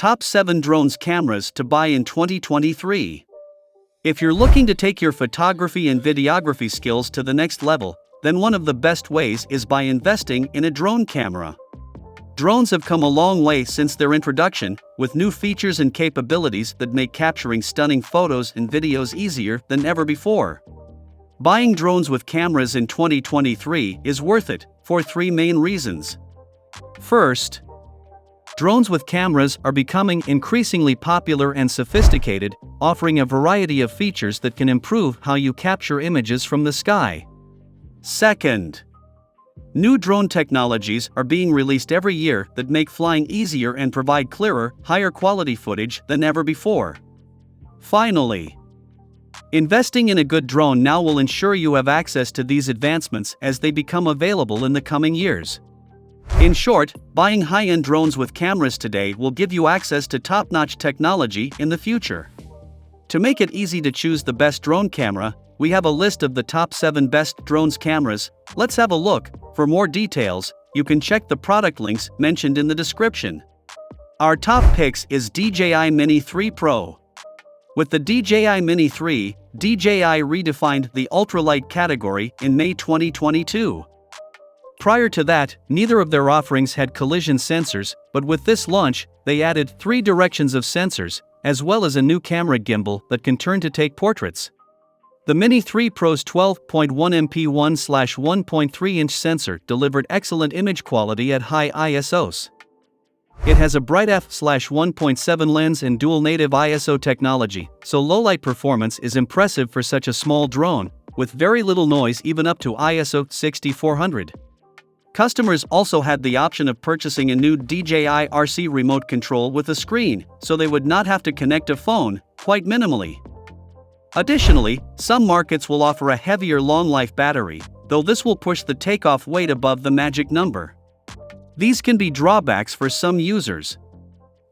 top 7 drones cameras to buy in 2023. If you're looking to take your photography and videography skills to the next level, then one of the best ways is by investing in a drone camera. Drones have come a long way since their introduction, with new features and capabilities that make capturing stunning photos and videos easier than ever before. Buying drones with cameras in 2023 is worth it, for 3 main reasons. First, drones with cameras are becoming increasingly popular and sophisticated, offering a variety of features that can improve how you capture images from the sky. Second, new drone technologies are being released every year that make flying easier and provide clearer, higher quality footage than ever before. Finally, investing in a good drone now will ensure you have access to these advancements as they become available in the coming years. In short, buying high-end drones with cameras today will give you access to top-notch technology in the future. To make it easy to choose the best drone camera, we have a list of the top 7 best drones cameras. Let's have a look. For more details, you can check the product links mentioned in the description. Our top picks is DJI Mini 3 Pro. With the DJI Mini 3, DJI redefined the ultralight category in May 2022. Prior to that, neither of their offerings had collision sensors, but with this launch, they added 3 directions of sensors, as well as a new camera gimbal that can turn to take portraits. The Mini 3 Pro's 12.1 MP 1/1.3-inch sensor delivered excellent image quality at high ISOs. It has a bright f/1.7 lens and dual native ISO technology, so low-light performance is impressive for such a small drone, with very little noise even up to ISO 6400. Customers also had the option of purchasing a new DJI RC remote control with a screen, so they would not have to connect a phone, quite minimally. Additionally, some markets will offer a heavier long-life battery, though this will push the takeoff weight above the magic number. These can be drawbacks for some users.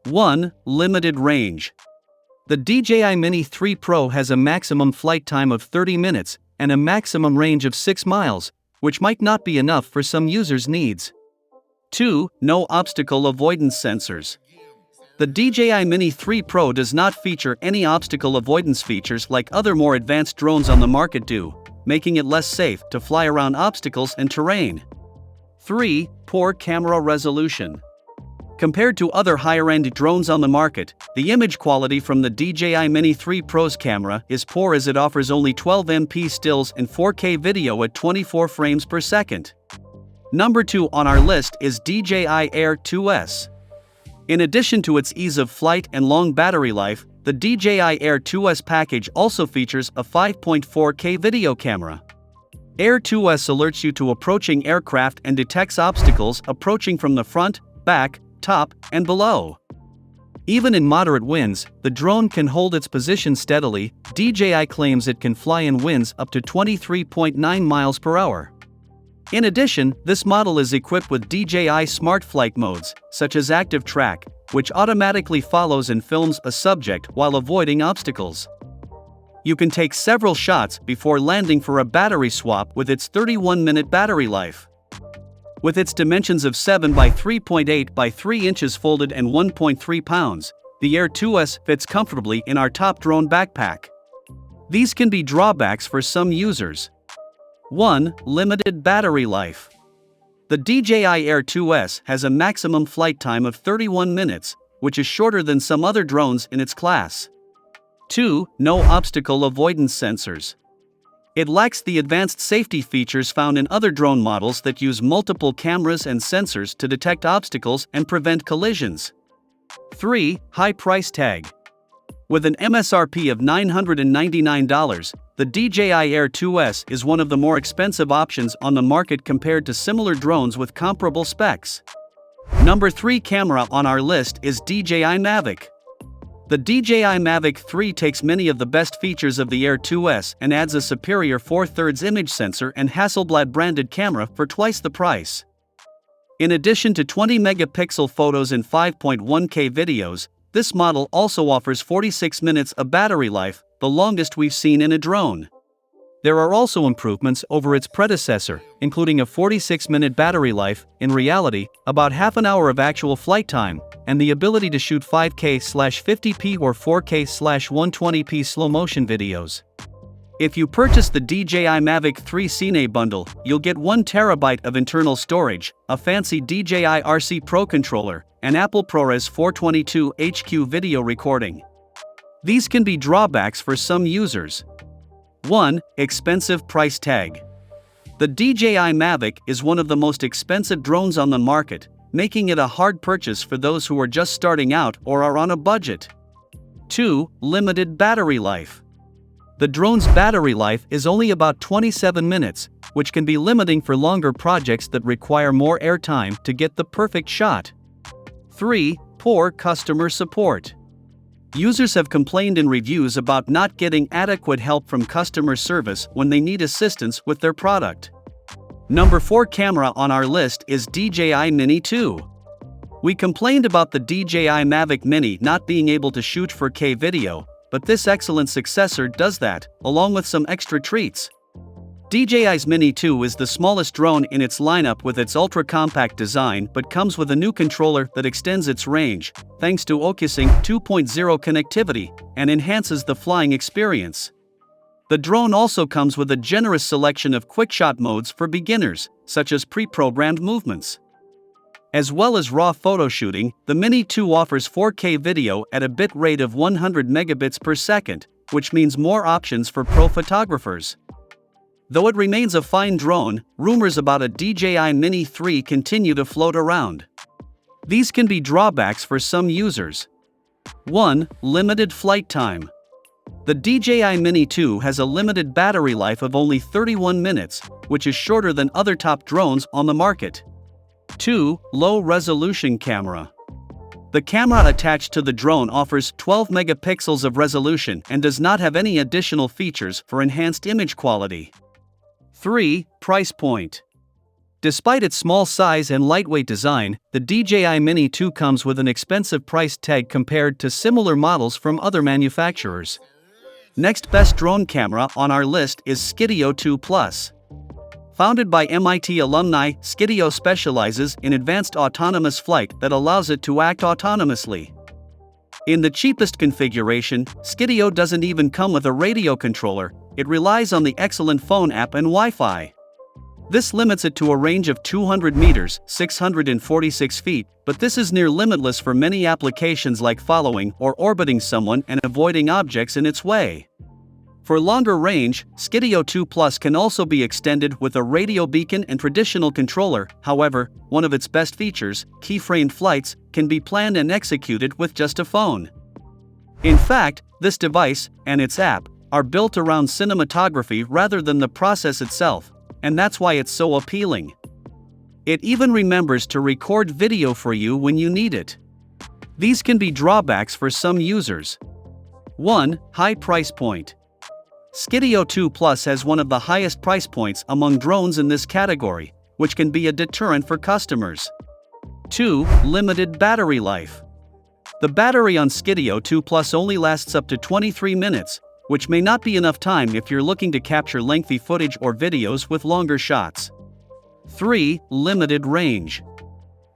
1. Limited range. The DJI Mini 3 Pro has a maximum flight time of 30 minutes and a maximum range of 6 miles, which might not be enough for some users' needs. 2. No obstacle avoidance sensors. The DJI Mini 3 Pro does not feature any obstacle avoidance features like other more advanced drones on the market do, making it less safe to fly around obstacles and terrain. 3. Poor camera resolution. Compared to other higher-end drones on the market, the image quality from the DJI Mini 3 Pro's camera is poor as it offers only 12 MP stills and 4K video at 24 frames per second. Number 2 on our list is DJI Air 2S. In addition to its ease of flight and long battery life, the DJI Air 2S package also features a 5.4K video camera. Air 2S alerts you to approaching aircraft and detects obstacles approaching from the front, back, top, and below. Even in moderate winds, the drone can hold its position steadily. DJI claims it can fly in winds up to 23.9 miles per hour. In addition, this model is equipped with DJI Smart Flight modes, such as Active Track, which automatically follows and films a subject while avoiding obstacles. You can take several shots before landing for a battery swap with its 31-minute battery life. With its dimensions of 7 by 3.8 by 3 inches folded and 1.3 pounds, the Air 2S fits comfortably in our top drone backpack. These can be drawbacks for some users. 1. Limited battery life. The DJI Air 2S has a maximum flight time of 31 minutes, which is shorter than some other drones in its class. 2. No obstacle avoidance sensors. It lacks the advanced safety features found in other drone models that use multiple cameras and sensors to detect obstacles and prevent collisions. 3. High price tag. With an MSRP of $999, the DJI Air 2S is one of the more expensive options on the market compared to similar drones with comparable specs. Number 3 camera on our list is DJI Mavic. The DJI Mavic 3 takes many of the best features of the Air 2S and adds a superior 4/3 image sensor and Hasselblad branded camera for twice the price. In addition to 20 megapixel photos and 5.1K videos, this model also offers 46 minutes of battery life, the longest we've seen in a drone. There are also improvements over its predecessor, including a 46-minute battery life, in reality, about half an hour of actual flight time, and the ability to shoot 5K/50p or 4K/120p slow-motion videos. If you purchase the DJI Mavic 3 Cine bundle, you'll get 1 TB of internal storage, a fancy DJI RC Pro controller, and Apple ProRes 422 HQ video recording. These can be drawbacks for some users. 1. Expensive price tag. The DJI Mavic is one of the most expensive drones on the market, making it a hard purchase for those who are just starting out or are on a budget. 2. Limited battery life. The drone's battery life is only about 27 minutes, which can be limiting for longer projects that require more airtime to get the perfect shot. 3. Poor customer support. Users have complained in reviews about not getting adequate help from customer service when they need assistance with their product. Number 4 camera on our list is DJI Mini 2. We complained about the DJI Mavic Mini not being able to shoot 4K video, but this excellent successor does that, along with some extra treats. DJI's Mini 2 is the smallest drone in its lineup with its ultra-compact design but comes with a new controller that extends its range, thanks to OcuSync 2.0 connectivity, and enhances the flying experience. The drone also comes with a generous selection of quick-shot modes for beginners, such as pre-programmed movements. As well as raw photo shooting, the Mini 2 offers 4K video at a bit rate of 100 megabits per second, which means more options for pro photographers. Though it remains a fine drone, rumors about a DJI Mini 3 continue to float around. These can be drawbacks for some users. 1. Limited flight time. The DJI Mini 2 has a limited battery life of only 31 minutes, which is shorter than other top drones on the market. 2. Low-resolution camera. The camera attached to the drone offers 12 megapixels of resolution and does not have any additional features for enhanced image quality. 3. Price point. Despite its small size and lightweight design, the DJI Mini 2 comes with an expensive price tag compared to similar models from other manufacturers. Next best drone camera on our list is Skydio 2 Plus. Founded by MIT alumni, Skydio specializes in advanced autonomous flight that allows it to act autonomously. In the cheapest configuration, Skydio doesn't even come with a radio controller, it relies on the excellent phone app and Wi-Fi. This limits it to a range of 200 meters, 646 feet, but this is near limitless for many applications like following or orbiting someone and avoiding objects in its way. For longer range, Skydio 2 Plus can also be extended with a radio beacon and traditional controller. However, one of its best features, keyframed flights, can be planned and executed with just a phone. In fact, this device, and its app, are built around cinematography rather than the process itself, and that's why it's so appealing. It even remembers to record video for you when you need it. These can be drawbacks for some users. 1. High price point. Skydio 2 Plus has one of the highest price points among drones in this category, which can be a deterrent for customers. 2. Limited battery life. The battery on Skydio 2 Plus only lasts up to 23 minutes, which may not be enough time if you're looking to capture lengthy footage or videos with longer shots. 3. Limited range.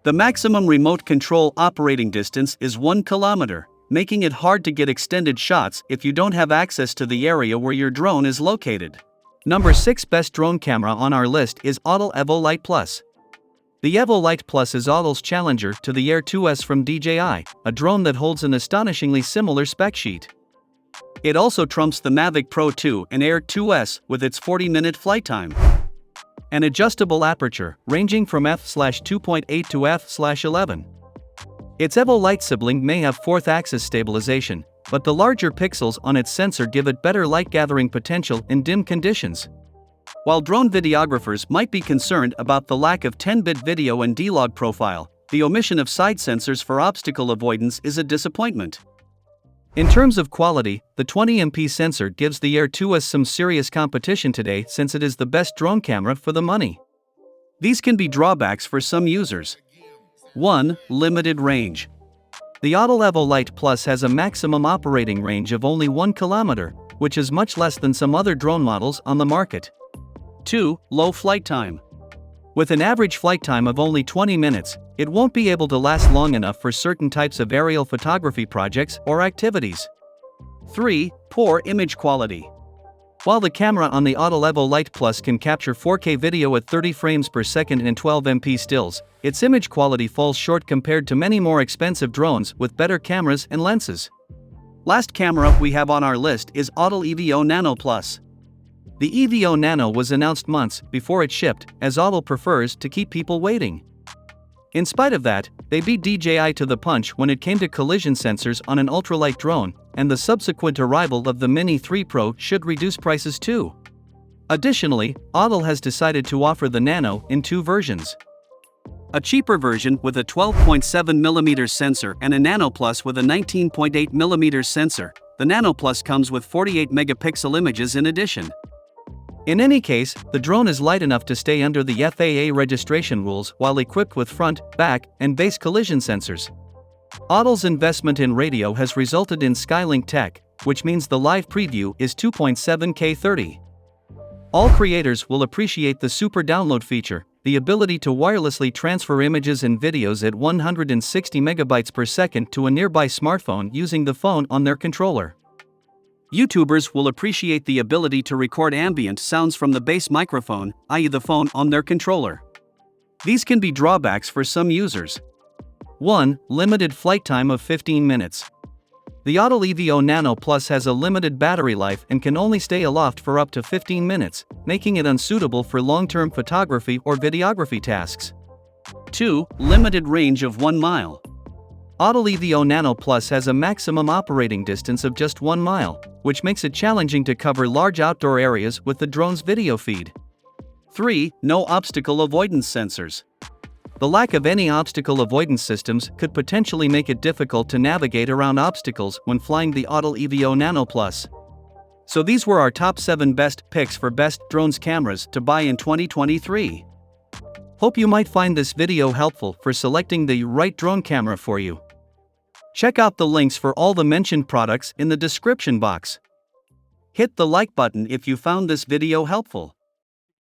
The maximum remote control operating distance is 1 kilometer, making it hard to get extended shots if you don't have access to the area where your drone is located. Number 6 best drone camera on our list is Autel Evo Lite Plus. The Evo Lite Plus is Autel's challenger to the Air 2S from DJI, a drone that holds an astonishingly similar spec sheet. It also trumps the Mavic Pro 2 and Air 2S with its 40-minute flight time. An adjustable aperture, ranging from f/2.8 to f/11. Its Evo Lite sibling may have fourth axis stabilization, but the larger pixels on its sensor give it better light gathering potential in dim conditions. While drone videographers might be concerned about the lack of 10-bit video and D-Log profile, the omission of side sensors for obstacle avoidance is a disappointment. In terms of quality, the 20MP sensor gives the Air 2S some serious competition today since it is the best drone camera for the money. These can be drawbacks for some users. 1. Limited range. The Autel Evo Lite Plus has a maximum operating range of only 1 kilometer, which is much less than some other drone models on the market. 2. Low flight time. With an average flight time of only 20 minutes, it won't be able to last long enough for certain types of aerial photography projects or activities. 3. Poor image quality. While the camera on the Autolevo Lite Plus can capture 4K video at 30 frames per second and 12MP stills, its image quality falls short compared to many more expensive drones with better cameras and lenses. Last camera we have on our list is Autel EVO Nano Plus. The EVO Nano was announced months before it shipped, as Autel prefers to keep people waiting. In spite of that, they beat DJI to the punch when it came to collision sensors on an ultralight drone, and the subsequent arrival of the Mini 3 Pro should reduce prices too. Additionally, Autel has decided to offer the Nano in 2 versions. A cheaper version with a 12.7mm sensor and a Nano Plus with a 19.8mm sensor. The Nano Plus comes with 48-megapixel images in addition. In any case, the drone is light enough to stay under the FAA registration rules while equipped with front, back, and base collision sensors. Autel's investment in radio has resulted in Skylink tech, which means the live preview is 2.7K 30. All creators will appreciate the super download feature, the ability to wirelessly transfer images and videos at 160 megabytes per second to a nearby smartphone using the phone on their controller. YouTubers will appreciate the ability to record ambient sounds from the base microphone, i.e. the phone on their controller. These can be drawbacks for some users. 1. Limited flight time of 15 minutes. The Autel EVO Nano Plus has a limited battery life and can only stay aloft for up to 15 minutes, making it unsuitable for long-term photography or videography tasks. 2. Limited range of 1 mile. Autel EVO Nano Plus has a maximum operating distance of just 1 mile, which makes it challenging to cover large outdoor areas with the drone's video feed. 3. No obstacle avoidance sensors. The lack of any obstacle avoidance systems could potentially make it difficult to navigate around obstacles when flying the Autel EVO Nano Plus. So these were our top 7 best picks for best drones cameras to buy in 2023. Hope you might find this video helpful for selecting the right drone camera for you. Check out the links for all the mentioned products in the description box. Hit the like button if you found this video helpful.